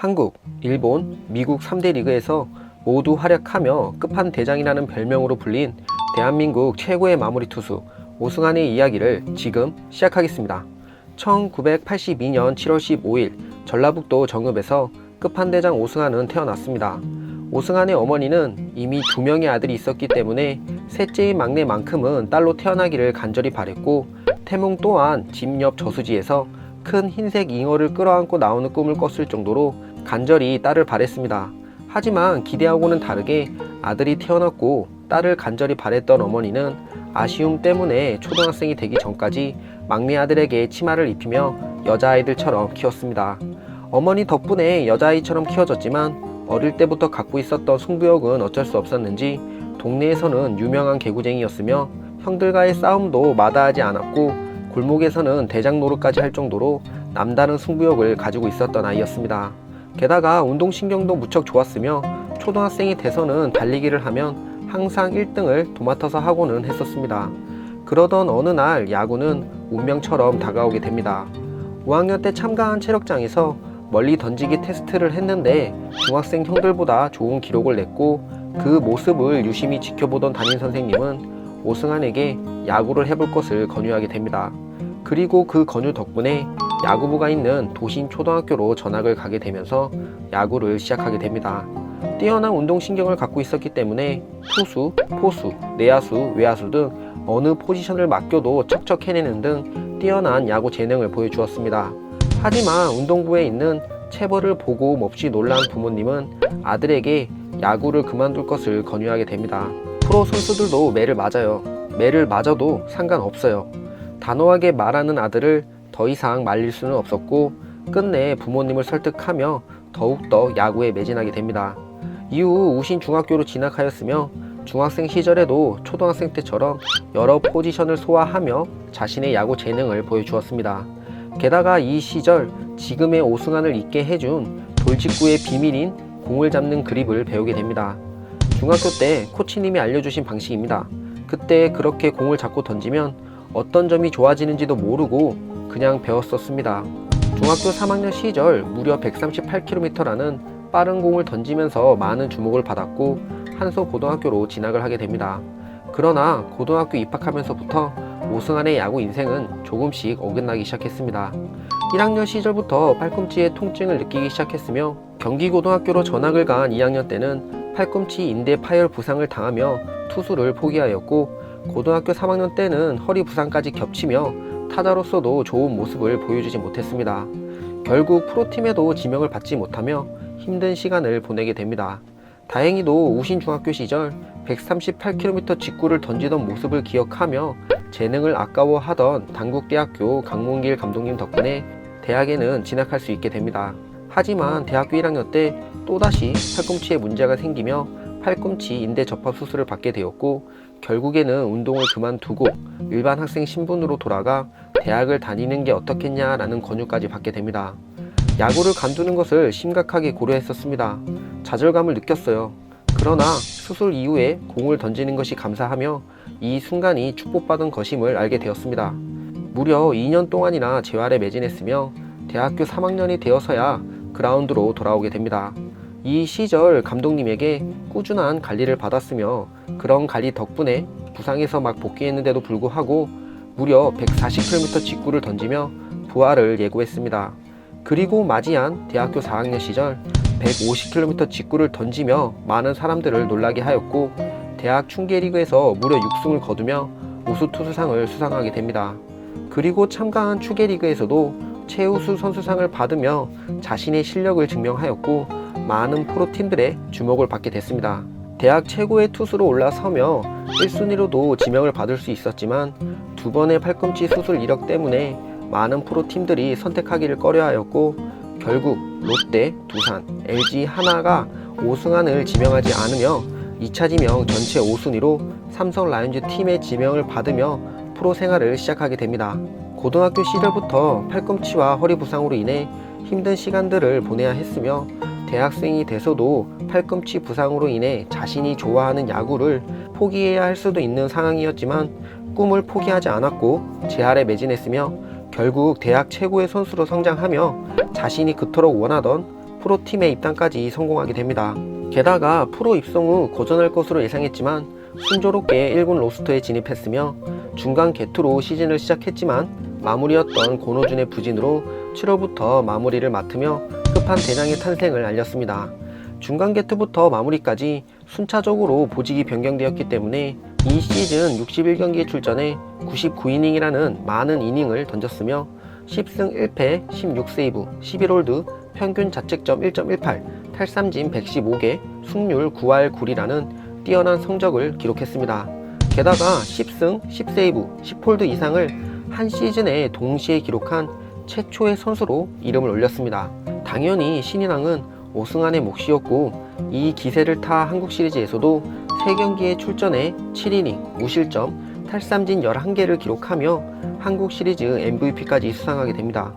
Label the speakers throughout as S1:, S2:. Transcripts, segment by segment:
S1: 한국, 일본, 미국 3대 리그에서 모두 활약하며 끝판대장이라는 별명으로 불린 대한민국 최고의 마무리 투수 오승환의 이야기를 지금 시작하겠습니다. 1982년 7월 15일 전라북도 정읍에서 끝판대장 오승환은 태어났습니다. 오승환의 어머니는 이미 2명의 아들이 있었기 때문에 셋째인 막내만큼은 딸로 태어나기를 간절히 바랬고, 태몽 또한 집 옆 저수지에서 큰 흰색 잉어를 끌어안고 나오는 꿈을 꿨을 정도로 간절히 딸을 바랬습니다. 하지만 기대하고는 다르게 아들이 태어났고 딸을 간절히 바랬던 어머니는 아쉬움 때문에 초등학생이 되기 전까지 막내 아들에게 치마를 입히며 여자아이들처럼 키웠습니다. 어머니 덕분에 여자아이처럼 키워졌지만 어릴 때부터 갖고 있었던 승부욕은 어쩔 수 없었는지 동네에서는 유명한 개구쟁이였으며 형들과의 싸움도 마다하지 않았고 골목에서는 대장 노릇까지 할 정도로 남다른 승부욕을 가지고 있었던 아이였습니다. 게다가 운동신경도 무척 좋았으며 초등학생이 돼서는 달리기를 하면 항상 1등을 도맡아서 하고는 했었습니다. 그러던 어느 날 야구는 운명처럼 다가오게 됩니다. 5학년 때 참가한 체력장에서 멀리 던지기 테스트를 했는데 중학생 형들보다 좋은 기록을 냈고, 그 모습을 유심히 지켜보던 담임 선생님은 오승환에게 야구를 해볼 것을 권유하게 됩니다. 그리고 그 권유 덕분에 야구부가 있는 도심 초등학교로 전학을 가게 되면서 야구를 시작하게 됩니다. 뛰어난 운동신경을 갖고 있었기 때문에 투수, 포수, 내야수, 외야수 등 어느 포지션을 맡겨도 척척 해내는 등 뛰어난 야구 재능을 보여주었습니다. 하지만 운동부에 있는 체벌을 보고 몹시 놀란 부모님은 아들에게 야구를 그만둘 것을 권유하게 됩니다. 프로 선수들도 매를 맞아요. 매를 맞아도 상관없어요. 단호하게 말하는 아들을 더 이상 말릴 수는 없었고, 끝내 부모님을 설득하며 더욱더 야구에 매진하게 됩니다. 이후 우신 중학교로 진학하였으며 중학생 시절에도 초등학생 때처럼 여러 포지션을 소화하며 자신의 야구 재능을 보여주었습니다. 게다가 이 시절 지금의 오승환을 있게 해준 돌직구의 비밀인 공을 잡는 그립을 배우게 됩니다. 중학교 때 코치님이 알려주신 방식입니다. 그때 그렇게 공을 잡고 던지면 어떤 점이 좋아지는지도 모르고 그냥 배웠었습니다. 중학교 3학년 시절 무려 138km라는 빠른 공을 던지면서 많은 주목을 받았고 한서고등학교로 진학을 하게 됩니다. 그러나 고등학교 입학하면서부터 오승환의 야구 인생은 조금씩 어긋나기 시작했습니다. 1학년 시절부터 팔꿈치에 통증을 느끼기 시작했으며 경기고등학교로 전학을 간 2학년 때는 팔꿈치 인대 파열 부상을 당하며 투수를 포기하였고, 고등학교 3학년 때는 허리 부상까지 겹치며 타자로서도 좋은 모습을 보여주지 못했습니다. 결국 프로팀에도 지명을 받지 못하며 힘든 시간을 보내게 됩니다. 다행히도 우신 중학교 시절 138km 직구를 던지던 모습을 기억하며 재능을 아까워하던 당국대학교 강문길 감독님 덕분에 대학에는 진학할 수 있게 됩니다. 하지만 대학교 1학년 때 또다시 팔꿈치에 문제가 생기며 팔꿈치 인대 접합 수술을 받게 되었고, 결국에는 운동을 그만두고 일반 학생 신분으로 돌아가 대학을 다니는 게 어떻겠냐라는 권유까지 받게 됩니다. 야구를 관두는 것을 심각하게 고려했었습니다. 좌절감을 느꼈어요. 그러나 수술 이후에 공을 던지는 것이 감사하며 이 순간이 축복받은 것임을 알게 되었습니다. 무려 2년 동안이나 재활에 매진했으며 대학교 3학년이 되어서야 그라운드로 돌아오게 됩니다. 이 시절 감독님에게 꾸준한 관리를 받았으며 그런 관리 덕분에 부상에서 막 복귀했는데도 불구하고 무려 140km 직구를 던지며 부활을 예고했습니다. 그리고 맞이한 대학교 4학년 시절 150km 직구를 던지며 많은 사람들을 놀라게 하였고, 대학 충계리그에서 무려 6승을 거두며 우수투수상을 수상하게 됩니다. 그리고 참가한 추계리그에서도 최우수 선수상을 받으며 자신의 실력을 증명하였고 많은 프로팀들의 주목을 받게 됐습니다. 대학 최고의 투수로 올라서며 1순위로도 지명을 받을 수 있었지만 2번의 팔꿈치 수술 이력 때문에 많은 프로팀들이 선택하기를 꺼려하였고, 결국 롯데, 두산, LG, 하나가 오승환을 지명하지 않으며 2차 지명 전체 5순위로 삼성 라이온즈 팀의 지명을 받으며 프로 생활을 시작하게 됩니다. 고등학교 시절부터 팔꿈치와 허리 부상으로 인해 힘든 시간들을 보내야 했으며 대학생이 돼서도 팔꿈치 부상으로 인해 자신이 좋아하는 야구를 포기해야 할 수도 있는 상황이었지만 꿈을 포기하지 않았고 재활에 매진했으며 결국 대학 최고의 선수로 성장하며 자신이 그토록 원하던 프로팀의 입단까지 성공하게 됩니다. 게다가 프로 입성 후 고전할 것으로 예상했지만 순조롭게 1군 로스터에 진입했으며 중간 개투로 시즌을 시작했지만 마무리였던 권호준의 부진으로 7월부터 마무리를 맡으며 끝판대장의 탄생을 알렸습니다. 중간 개투부터 마무리까지 순차적으로 보직이 변경되었기 때문에 이 시즌 61경기에 출전해 99이닝이라는 많은 이닝을 던졌으며 10승 1패 16세이브 11홀드 평균 자책점 1.18 탈삼진 115개 승률 9할 9리라는 뛰어난 성적을 기록했습니다. 게다가 10승 10세이브 10홀드 이상을 한 시즌에 동시에 기록한 최초의 선수로 이름을 올렸습니다. 당연히 신인왕은 오승환의 몫이었고 이 기세를 타 한국 시리즈에서도 3경기에 출전해 7이닝 무실점 탈삼진 11개를 기록하며 한국 시리즈 MVP까지 수상하게 됩니다.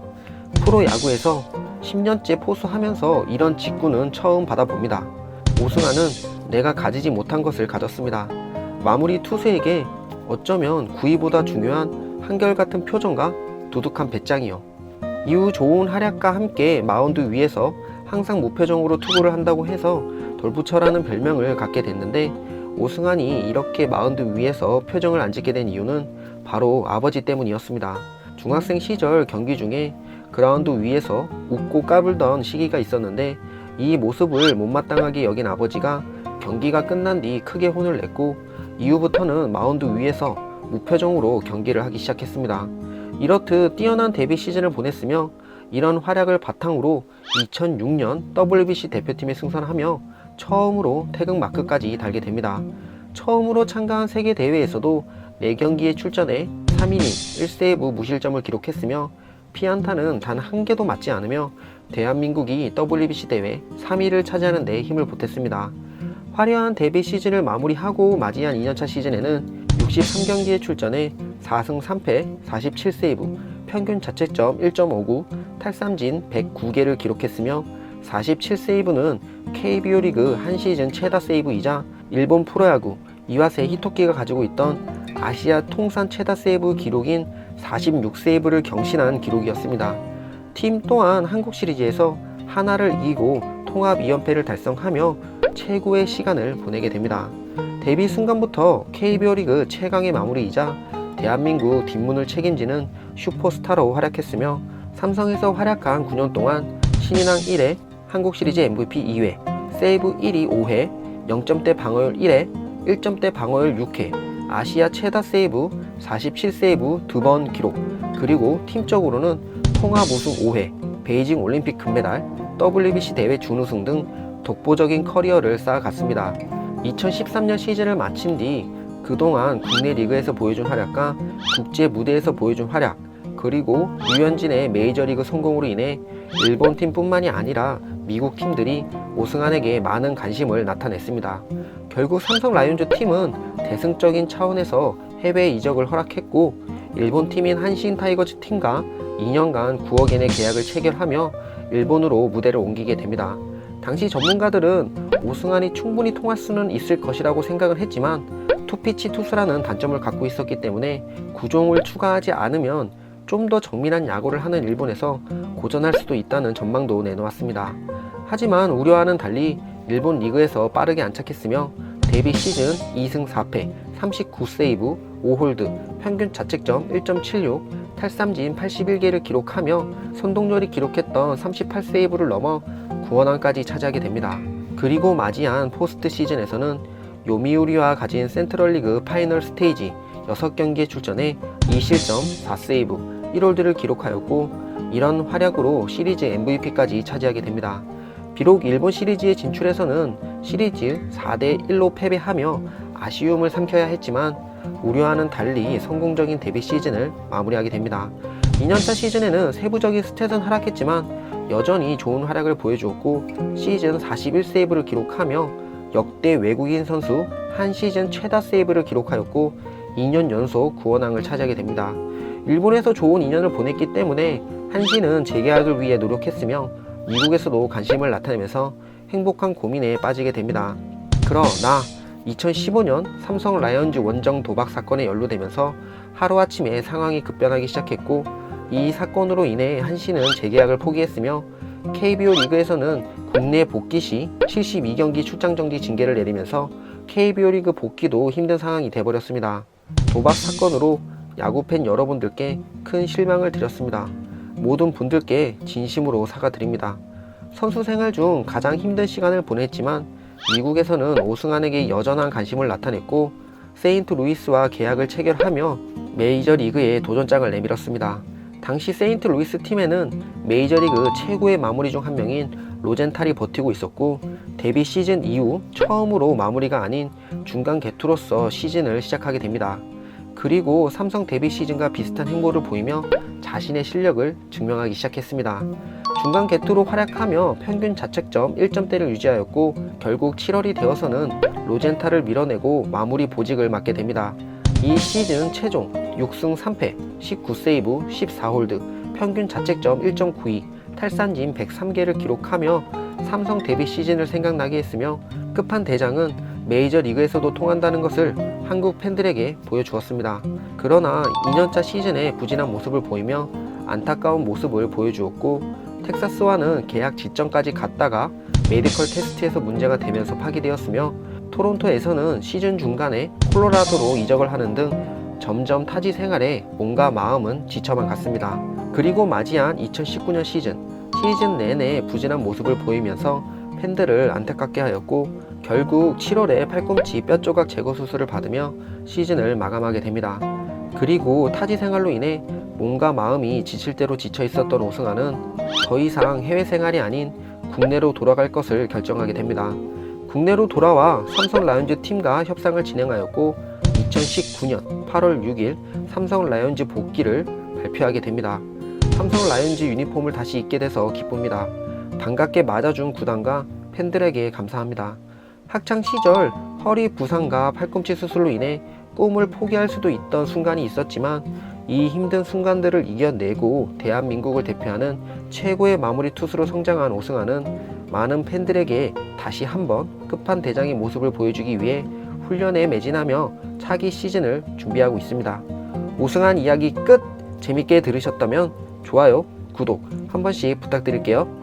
S1: 프로야구에서 10년째 포수하면서 이런 직구는 처음 받아봅니다. 오승환은 내가 가지지 못한 것을 가졌습니다. 마무리 투수에게 어쩌면 구위보다 중요한 한결같은 표정과 두둑한 배짱이요. 이후 좋은 활약과 함께 마운드 위에서 항상 무표정으로 투구를 한다고 해서 돌부처라는 별명을 갖게 됐는데 오승환이 이렇게 마운드 위에서 표정을 안 짓게 된 이유는 바로 아버지 때문이었습니다. 중학생 시절 경기 중에 그라운드 위에서 웃고 까불던 시기가 있었는데 이 모습을 못마땅하게 여긴 아버지가 경기가 끝난 뒤 크게 혼을 냈고 이후부터는 마운드 위에서 무표정으로 경기를 하기 시작했습니다. 이렇듯 뛰어난 데뷔 시즌을 보냈으며 이런 활약을 바탕으로 2006년 WBC 대표팀에 승선하며 처음으로 태극 마크까지 달게 됩니다. 처음으로 참가한 세계대회에서도 4경기에 출전해 3이닝 1세이브 무실점을 기록했으며 피안타는 단 1개도 맞지 않으며 대한민국이 WBC 대회 3위를 차지하는 데 힘을 보탰습니다. 화려한 데뷔 시즌을 마무리하고 맞이한 2년차 시즌에는 63경기에 출전해 4승 3패 47세이브 평균 자책점 1.59 탈삼진 109개를 기록했으며 47세이브는 KBO 리그 한 시즌 최다 세이브이자 일본 프로야구 이와세 히토키가 가지고 있던 아시아 통산 최다 세이브 기록인 46세이브를 경신한 기록이었습니다. 팀 또한 한국 시리즈에서 하나를 이기고 통합 2연패를 달성하며 최고의 시간을 보내게 됩니다. 데뷔 순간부터 KBO 리그 최강의 마무리이자 대한민국 뒷문을 책임지는 슈퍼스타로 활약했으며 삼성에서 활약한 9년 동안 신인왕 1회, 한국 시리즈 MVP 2회, 세이브 1위 5회, 0점대 방어율 1회, 1점대 방어율 6회, 아시아 최다 세이브 47세이브 2번 기록, 그리고 팀적으로는 통합 우승 5회, 베이징 올림픽 금메달, WBC 대회 준우승 등 독보적인 커리어를 쌓아갔습니다. 2013년 시즌을 마친 뒤 그동안 국내 리그에서 보여준 활약과 국제 무대에서 보여준 활약, 그리고 류현진의 메이저리그 성공으로 인해 일본 팀뿐만이 아니라 미국 팀들이 오승환에게 많은 관심을 나타냈습니다. 결국 삼성 라이온즈 팀은 대승적인 차원에서 해외 이적을 허락했고 일본 팀인 한신 타이거즈 팀과 2년간 9억엔의 계약을 체결하며 일본으로 무대를 옮기게 됩니다. 당시 전문가들은 오승환이 충분히 통할 수는 있을 것이라고 생각을 했지만 투피치 투수라는 단점을 갖고 있었기 때문에 구종을 추가하지 않으면 좀 더 정밀한 야구를 하는 일본에서 고전할 수도 있다는 전망도 내놓았습니다. 하지만 우려와는 달리 일본 리그에서 빠르게 안착했으며 데뷔 시즌 2승 4패 39세이브 5홀드 평균 자책점 1.76 탈삼진 81개를 기록하며 선동열이 기록했던 38세이브를 넘어 구원왕까지 차지하게 됩니다. 그리고 맞이한 포스트 시즌에서는 요미우리와 가진 센트럴리그 파이널 스테이지 6경기에 출전해 2실점 4세이브 1홀드를 기록하였고 이런 활약으로 시리즈 MVP까지 차지하게 됩니다. 비록 일본 시리즈에 진출해서는 시리즈 4대1로 패배하며 아쉬움을 삼켜야 했지만 우려와는 달리 성공적인 데뷔 시즌을 마무리하게 됩니다. 2년차 시즌에는 세부적인 스탯은 하락했지만 여전히 좋은 활약을 보여주었고 시즌 41세이브를 기록하며 역대 외국인 선수 한 시즌 최다 세이브를 기록하였고 2년 연속 구원왕을 차지하게 됩니다. 일본에서 좋은 2년을 보냈기 때문에 한신은 재계약을 위해 노력했으며 미국에서도 관심을 나타내면서 행복한 고민에 빠지게 됩니다. 그러나 2015년 삼성 라이온즈 원정 도박 사건에 연루되면서 하루아침에 상황이 급변하기 시작했고 이 사건으로 인해 한신은 재계약을 포기했으며 KBO 리그에서는 국내 복귀 시 72경기 출장 정지 징계를 내리면서 KBO 리그 복귀도 힘든 상황이 돼버렸습니다. 도박 사건으로 야구팬 여러분들께 큰 실망을 드렸습니다. 모든 분들께 진심으로 사과드립니다. 선수 생활 중 가장 힘든 시간을 보냈지만 미국에서는 오승환에게 여전한 관심을 나타냈고 세인트루이스와 계약을 체결하며 메이저리그에 도전장을 내밀었습니다. 당시 세인트루이스 팀에는 메이저리그 최고의 마무리 중 한 명인 로젠탈이 버티고 있었고 데뷔 시즌 이후 처음으로 마무리가 아닌 중간 개투로서 시즌을 시작하게 됩니다. 그리고 삼성 데뷔 시즌과 비슷한 행보를 보이며 자신의 실력을 증명하기 시작했습니다. 중간 개투로 활약하며 평균 자책점 1점대를 유지하였고 결국 7월이 되어서는 로젠탈을 밀어내고 마무리 보직을 맡게 됩니다. 이 시즌 최종 6승 3패, 19세이브, 14홀드, 평균 자책점 1.92, 탈삼진 103개를 기록하며 삼성 데뷔 시즌을 생각나게 했으며 끝판대장은 메이저리그에서도 통한다는 것을 한국 팬들에게 보여주었습니다. 그러나 2년차 시즌에 부진한 모습을 보이며 안타까운 모습을 보여주었고 텍사스와는 계약 지점까지 갔다가 메디컬 테스트에서 문제가 되면서 파기되었으며 토론토에서는 시즌 중간에 콜로라도로 이적을 하는 등 점점 타지 생활에 몸과 마음은 지쳐만 갔습니다. 그리고 맞이한 2019년 시즌 내내 부진한 모습을 보이면서 팬들을 안타깝게 하였고 결국 7월에 팔꿈치 뼈조각 제거 수술을 받으며 시즌을 마감하게 됩니다. 그리고 타지 생활로 인해 몸과 마음이 지칠 대로 지쳐 있었던 오승환은 더 이상 해외 생활이 아닌 국내로 돌아갈 것을 결정하게 됩니다. 국내로 돌아와 삼성 라이온즈 팀과 협상을 진행하였고 2019년 8월 6일 삼성 라이온즈 복귀를 발표하게 됩니다. 삼성 라이온즈 유니폼을 다시 입게 돼서 기쁩니다. 반갑게 맞아준 구단과 팬들에게 감사합니다. 학창시절 허리 부상과 팔꿈치 수술로 인해 꿈을 포기할 수도 있던 순간이 있었지만 이 힘든 순간들을 이겨내고 대한민국을 대표하는 최고의 마무리 투수로 성장한 오승환은 많은 팬들에게 다시 한번 끝판대장의 모습을 보여주기 위해 훈련에 매진하며 차기 시즌을 준비하고 있습니다. 오승환 이야기 끝! 재밌게 들으셨다면 좋아요, 구독 한 번씩 부탁드릴게요.